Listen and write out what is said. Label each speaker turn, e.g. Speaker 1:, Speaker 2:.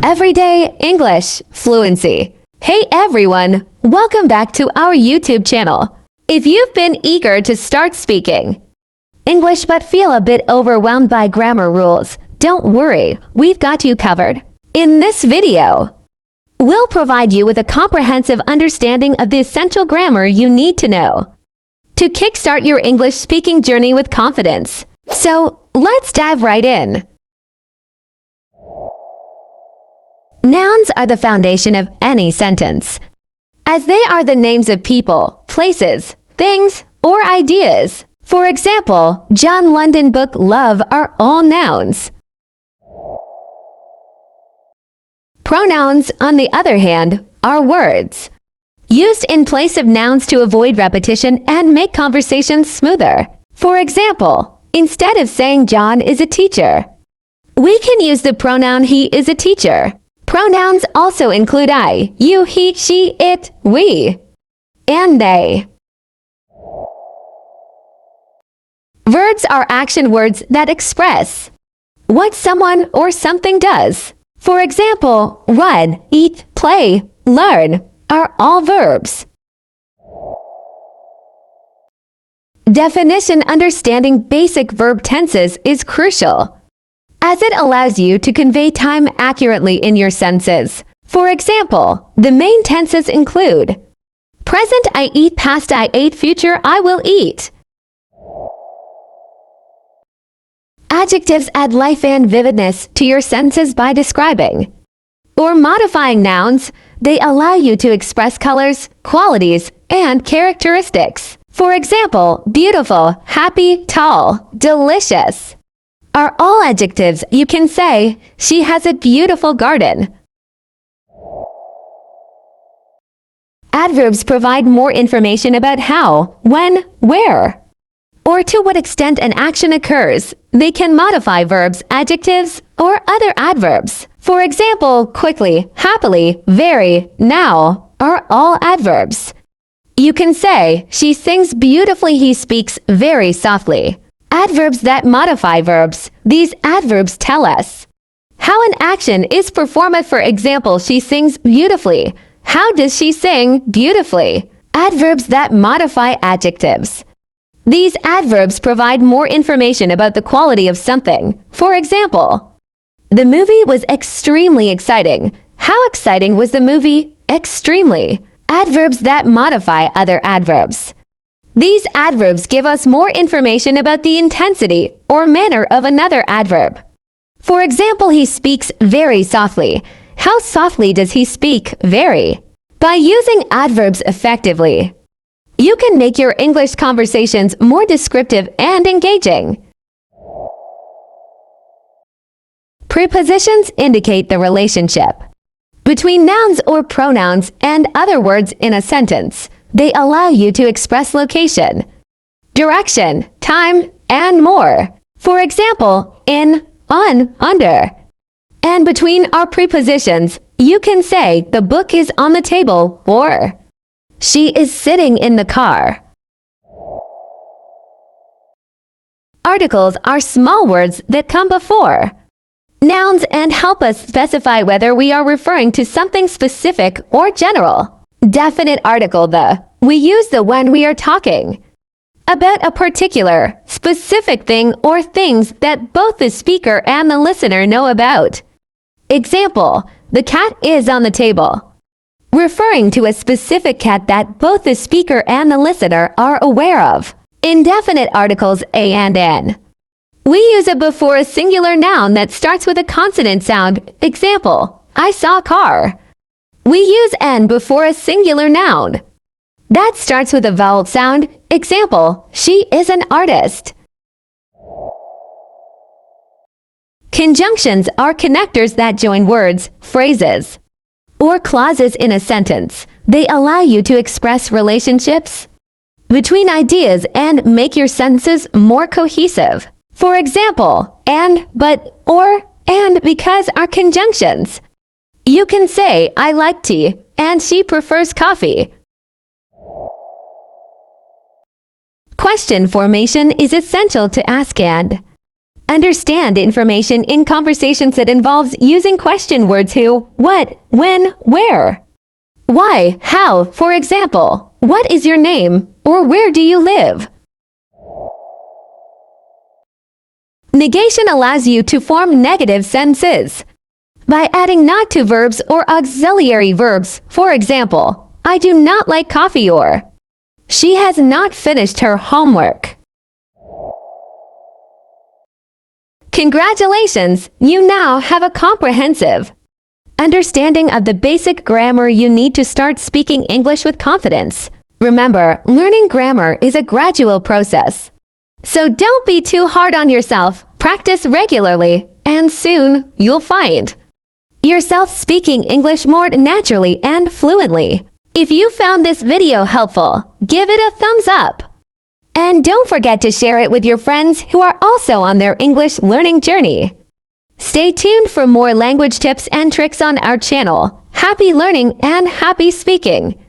Speaker 1: Everyday English Fluency. Hey everyone, welcome back to our YouTube channel. If you've been eager to start speaking English but feel a bit overwhelmed by grammar rules, don't worry, we've got you covered. In this video, we'll provide you with a comprehensive understanding of the essential grammar you need to know to kickstart your English speaking journey with confidence. So, let's dive right in. Nouns are the foundation of any sentence, as they are the names of people, places, things, or ideas. For example, John London book love are all nouns. Pronouns, on the other hand, are words, used in place of nouns to avoid repetition and make conversations smoother. For example, instead of saying John is a teacher, we can use the pronoun he is a teacher. Pronouns also include I, you, he, she, it, we, and they. Verbs are action words that express what someone or something does. For example, run, eat, play, learn are all verbs. Definition: understanding basic verb tenses is crucial, as it allows you to convey time accurately in your sentences. For example, the main tenses include present I eat, past I ate, future I will eat. Adjectives add life and vividness to your sentences by describing or modifying nouns. They allow you to express colors, qualities, and characteristics. For example, beautiful, happy, tall, delicious are all adjectives. You can say, she has a beautiful garden. Adverbs provide more information about how, when, where, or to what extent an action occurs. They can modify verbs, adjectives, or other adverbs. For example, quickly, happily, very, now are all adverbs. You can say, she sings beautifully, he speaks very softly. Adverbs that modify verbs. These adverbs tell us how an action is performed. For example, she sings beautifully. How does she sing beautifully? Adverbs that modify adjectives. These adverbs provide more information about the quality of something. For example, the movie was extremely exciting. How exciting was the movie? Extremely. Adverbs that modify other adverbs. These adverbs give us more information about the intensity or manner of another adverb. For example, he speaks very softly. How softly does he speak? Very. By using adverbs effectively, you can make your English conversations more descriptive and engaging. Prepositions indicate the relationship between nouns or pronouns and other words in a sentence. They allow you to express location, direction, time, and more. For example, in, on, under, and between are prepositions. You can say, the book is on the table, or she is sitting in the car. Articles are small words that come before nouns and help us specify whether we are referring to something specific or general. Definite article: we use the when we are talking about a particular, specific thing or things that both the speaker and the listener know about. Example: the cat is on the table, referring to a specific cat that both the speaker and the listener are aware of. Indefinite articles a and an. We use it before a singular noun that starts with a consonant sound. Example: I saw a car. We use an before a singular noun that starts with a vowel sound. Example: she is an artist. Conjunctions are connectors that join words, phrases, or clauses in a sentence. They allow you to express relationships between ideas and make your sentences more cohesive. For example, and, but, or, and because are conjunctions. You can say, I like tea, and she prefers coffee. Question formation is essential to ask and Understand information in conversations that involves using question words who, what, when, where. Why, how, for example, what is your name, or where do you live? Negation allows you to form negative sentences by adding not to verbs or auxiliary verbs. For example, I do not like coffee, or she has not finished her homework. Congratulations! You now have a comprehensive understanding of the basic grammar you need to start speaking English with confidence. Remember, learning grammar is a gradual process. So don't be too hard on yourself. Practice regularly, and soon you'll find yourself speaking English more naturally and fluently. If you found this video helpful, give it a thumbs up. And don't forget to share it with your friends who are also on their English learning journey. Stay tuned for more language tips and tricks on our channel. Happy learning and happy speaking!